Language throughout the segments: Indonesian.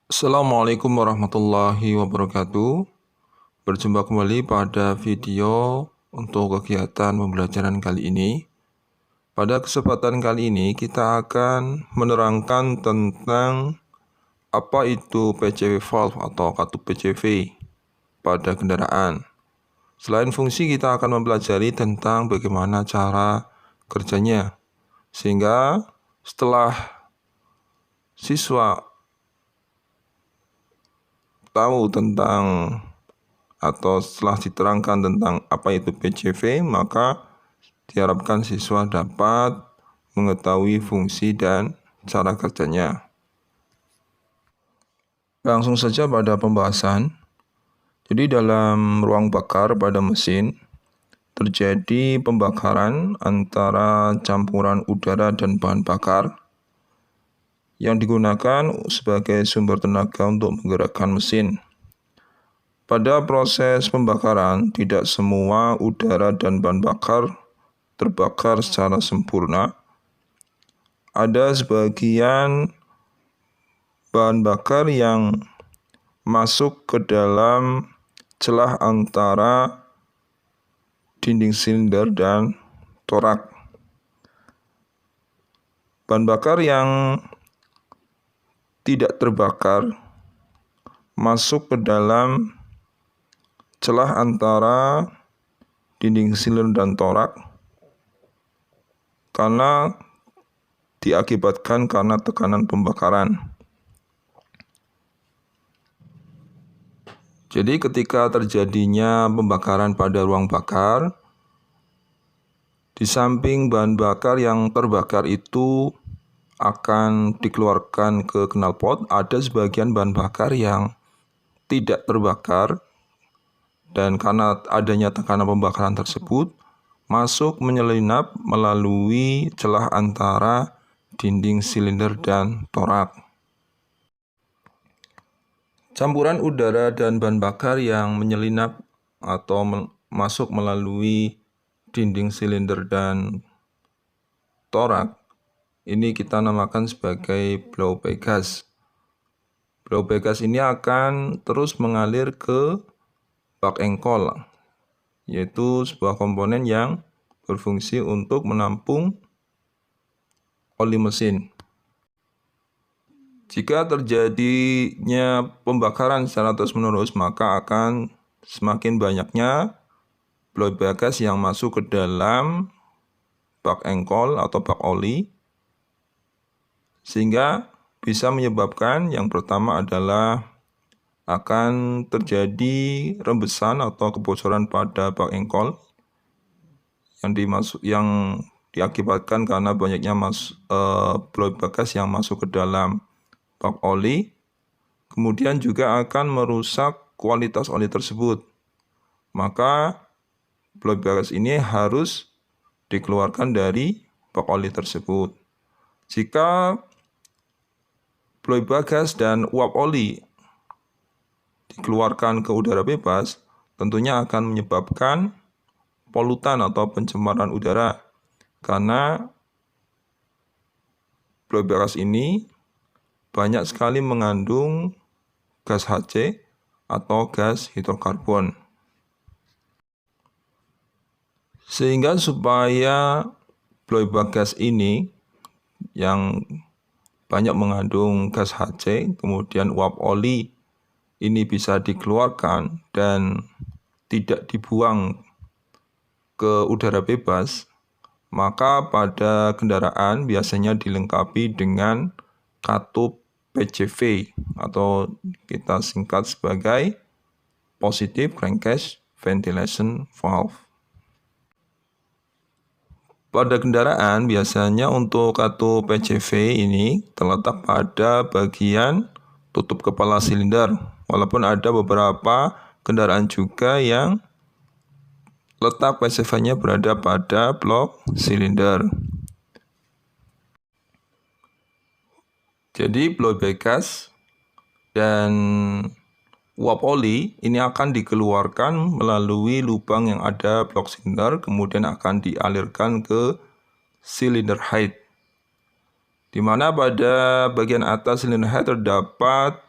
Assalamualaikum warahmatullahi wabarakatuh. Berjumpa kembali pada video untuk kegiatan pembelajaran kali ini. Pada kesempatan kali ini kita akan menerangkan tentang apa itu PCV valve atau katup PCV pada kendaraan. Selain fungsi, kita akan mempelajari tentang bagaimana cara kerjanya. Sehingga setelah siswa tahu tentang atau setelah diterangkan tentang apa itu PCV, maka diharapkan siswa dapat mengetahui fungsi dan cara kerjanya. Langsung saja pada pembahasan. Jadi dalam ruang bakar pada mesin terjadi pembakaran antara campuran udara dan bahan bakar yang digunakan sebagai sumber tenaga untuk menggerakkan mesin. Pada proses pembakaran, tidak semua udara dan bahan bakar terbakar secara sempurna. Ada sebagian bahan bakar yang masuk ke dalam celah antara dinding silinder dan torak. Bahan bakar yang tidak terbakar masuk ke dalam celah antara dinding silinder dan torak karena diakibatkan karena tekanan pembakaran. Jadi ketika terjadinya pembakaran pada ruang bakar, di samping bahan bakar yang terbakar itu akan dikeluarkan ke knalpot, ada sebagian bahan bakar yang tidak terbakar dan karena adanya tekanan pembakaran tersebut masuk menyelinap melalui celah antara dinding silinder dan torak. Campuran udara dan bahan bakar yang menyelinap atau masuk melalui dinding silinder dan torak ini kita namakan sebagai blowback gas. Blowback gas ini akan terus mengalir ke bak engkol, yaitu sebuah komponen yang berfungsi untuk menampung oli mesin. Jika terjadinya pembakaran secara terus-menerus, maka akan semakin banyaknya blowback gas yang masuk ke dalam bak engkol atau bak oli, sehingga bisa menyebabkan yang pertama adalah akan terjadi rembesan atau kebocoran pada bak engkol yang diakibatkan karena banyaknya blowback gas yang masuk ke dalam bak oli. Kemudian juga akan merusak kualitas oli tersebut. Maka blowback gas ini harus dikeluarkan dari bak oli tersebut. Jika blowback gas dan uap oli dikeluarkan ke udara bebas, tentunya akan menyebabkan polutan atau pencemaran udara. Karena blowback gas ini banyak sekali mengandung gas HC atau gas hidrokarbon. Sehingga supaya blowback gas ini yang banyak mengandung gas HC, kemudian uap oli ini bisa dikeluarkan dan tidak dibuang ke udara bebas, maka pada kendaraan biasanya dilengkapi dengan katup PCV atau kita singkat sebagai Positive Crankcase Ventilation Valve. Pada kendaraan biasanya untuk katup PCV ini terletak pada bagian tutup kepala silinder, walaupun ada beberapa kendaraan juga yang letak PCV-nya berada pada blok silinder. Jadi blowback gas dan uap oli ini akan dikeluarkan melalui lubang yang ada blok silinder, kemudian akan dialirkan ke silinder head, di mana pada bagian atas silinder head terdapat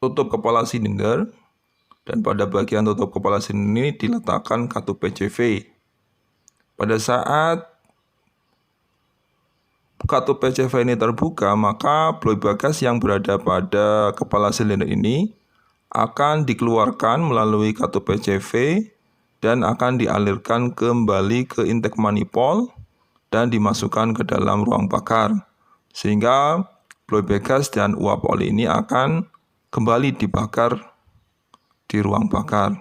tutup kepala silinder, dan pada bagian tutup kepala silinder ini diletakkan katup PCV. Pada saat katup PCV ini terbuka, maka bloy bagas yang berada pada kepala silinder ini akan dikeluarkan melalui katup PCV dan akan dialirkan kembali ke intake manifold dan dimasukkan ke dalam ruang bakar. Sehingga bloy bagas dan uap oli ini akan kembali dibakar di ruang bakar.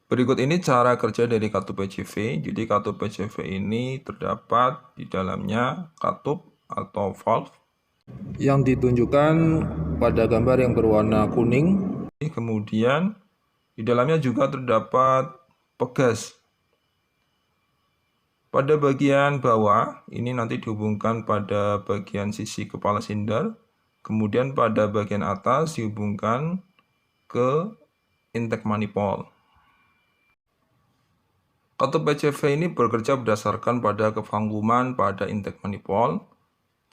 Berikut ini cara kerja dari katup PCV. Jadi katup PCV ini terdapat di dalamnya katup atau valve yang ditunjukkan pada gambar yang berwarna kuning. Kemudian di dalamnya juga terdapat pegas. Pada bagian bawah ini nanti dihubungkan pada bagian sisi kepala silinder. Kemudian pada bagian atas dihubungkan ke intake manifold. Katup PCV ini bekerja berdasarkan pada kevakuman pada intake manifold.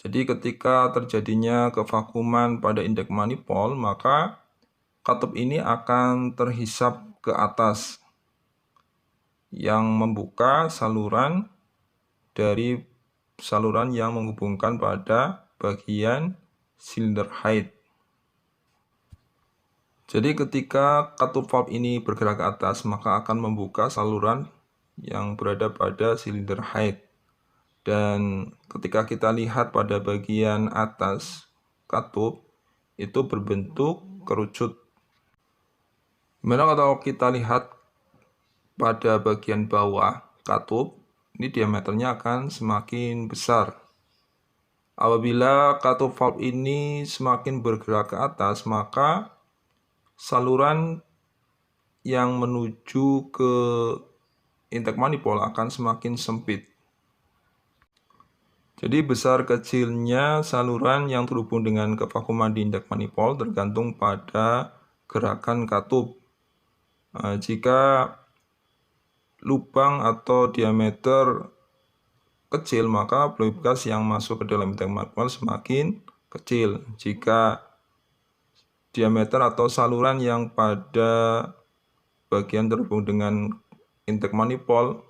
Jadi ketika terjadinya kevakuman pada intake manifold, maka katup ini akan terhisap ke atas yang membuka saluran dari saluran yang menghubungkan pada bagian silinder head. Jadi ketika katup valve ini bergerak ke atas, maka akan membuka saluran yang berada pada silinder head. Dan ketika kita lihat pada bagian atas katup, itu berbentuk kerucut. Dimana kalau kita lihat pada bagian bawah katup, ini diameternya akan semakin besar. Apabila katup valve ini semakin bergerak ke atas, maka saluran yang menuju ke intake manifold akan semakin sempit. Jadi besar kecilnya saluran yang terhubung dengan kevakuman di intake manifold tergantung pada gerakan katup. Jika lubang atau diameter kecil, maka bloy gas yang masuk ke dalam intake manifold semakin kecil. Jika diameter atau saluran yang pada bagian terhubung dengan intake manifold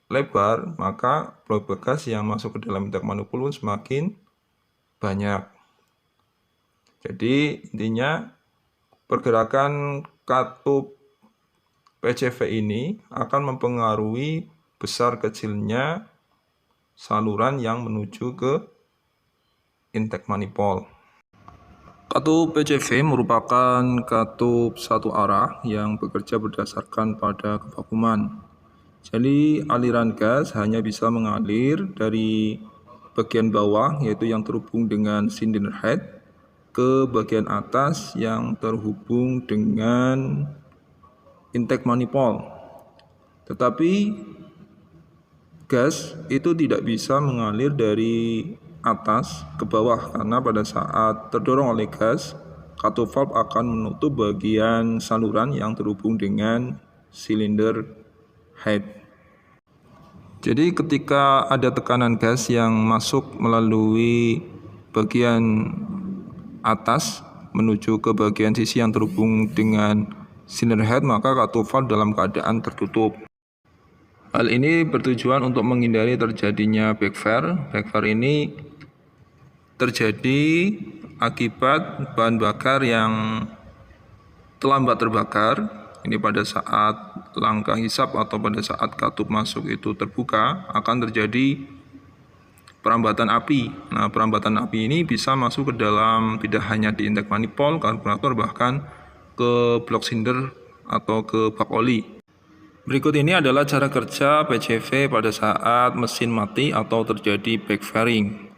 lebar, maka bloy gas yang masuk ke dalam intake manifold semakin banyak. Jadi intinya pergerakan katup PCV ini akan mempengaruhi besar kecilnya saluran yang menuju ke intake manifold. Katup PCV merupakan katup satu arah yang bekerja berdasarkan pada kevakuman. Jadi aliran gas hanya bisa mengalir dari bagian bawah, yaitu yang terhubung dengan silinder head, ke bagian atas yang terhubung dengan intake manifold. Tetapi gas itu tidak bisa mengalir dari atas ke bawah, karena pada saat terdorong oleh gas, katup valve akan menutup bagian saluran yang terhubung dengan silinder head. Jadi ketika ada tekanan gas yang masuk melalui bagian atas menuju ke bagian sisi yang terhubung dengan silinder head, maka katup valve dalam keadaan tertutup. Hal ini bertujuan untuk menghindari terjadinya backfire. Backfire ini terjadi akibat bahan bakar yang terlambat terbakar. Ini pada saat langkah hisap atau pada saat katup masuk itu terbuka, akan terjadi perambatan api. Nah, perambatan api ini bisa masuk ke dalam tidak hanya di intake manifold, karburator, bahkan ke blok silinder atau ke bak oli. Berikut ini adalah cara kerja PCV pada saat mesin mati atau terjadi backfiring.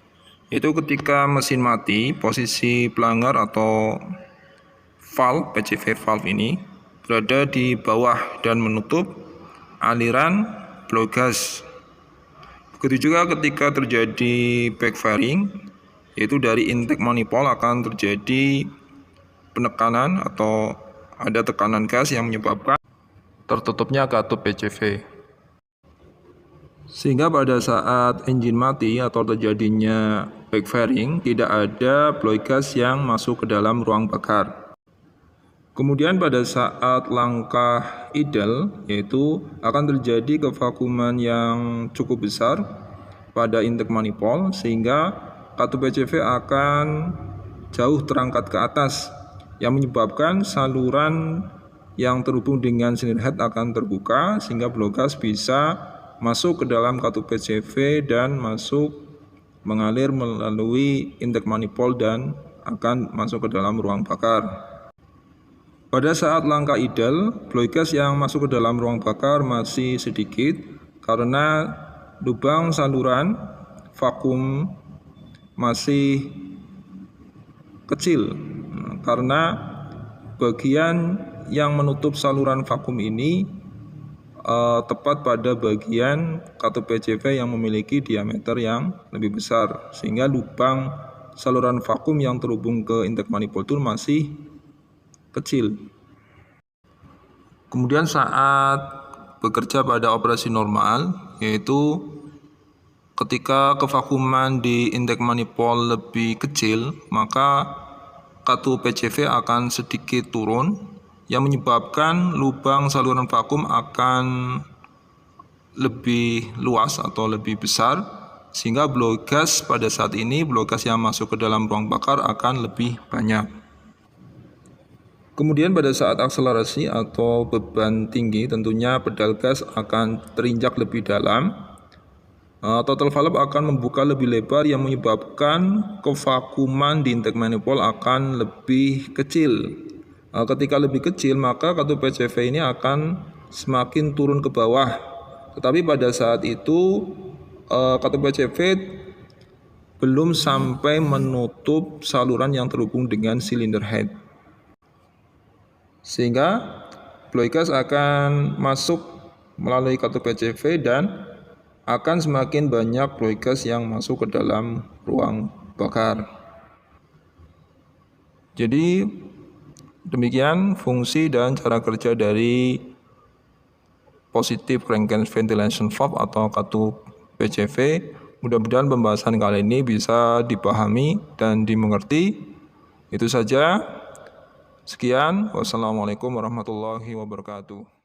Itu ketika mesin mati, posisi pelanggar atau valve PCV valve ini berada di bawah dan menutup aliran bloy gas. Begitu juga ketika terjadi backfiring, yaitu dari intake manifold akan terjadi penekanan atau ada tekanan gas yang menyebabkan tertutupnya katup PCV. Sehingga pada saat engine mati atau terjadinya backfiring, tidak ada blow gas yang masuk ke dalam ruang bakar. Kemudian pada saat langkah idle, yaitu akan terjadi kevakuman yang cukup besar pada intake manifold sehingga katup PCV akan jauh terangkat ke atas yang menyebabkan saluran yang terhubung dengan cylinder head akan terbuka sehingga blow gas bisa masuk ke dalam katup PCV dan mengalir melalui intake manifold dan akan masuk ke dalam ruang bakar. Pada saat langkah idle, blow gas yang masuk ke dalam ruang bakar masih sedikit karena lubang saluran vakum masih kecil. Karena bagian yang menutup saluran vakum ini tepat pada bagian katup PCV yang memiliki diameter yang lebih besar, sehingga lubang saluran vakum yang terhubung ke intake manifold itu masih kecil. Kemudian saat bekerja pada operasi normal, yaitu ketika kevakuman di intake manifold lebih kecil, maka katup PCV akan sedikit turun yang menyebabkan lubang saluran vakum akan lebih luas atau lebih besar, sehingga blow gas pada saat ini, blow gas yang masuk ke dalam ruang bakar akan lebih banyak. Kemudian pada saat akselerasi atau beban tinggi, tentunya pedal gas akan terinjak lebih dalam. Total valve akan membuka lebih lebar yang menyebabkan kevakuman di intake manifold akan lebih kecil. Ketika lebih kecil, maka katup PCV ini akan semakin turun ke bawah. Tetapi pada saat itu katup PCV belum sampai menutup saluran yang terhubung dengan cylinder head, sehingga blow gas akan masuk melalui katup PCV dan akan semakin banyak blow gas yang masuk ke dalam ruang bakar. Jadi demikian fungsi dan cara kerja dari positive crankcase ventilation valve atau katup PCV. Mudah-mudahan pembahasan kali ini bisa dipahami dan dimengerti. Itu saja. Sekian, wassalamualaikum warahmatullahi wabarakatuh.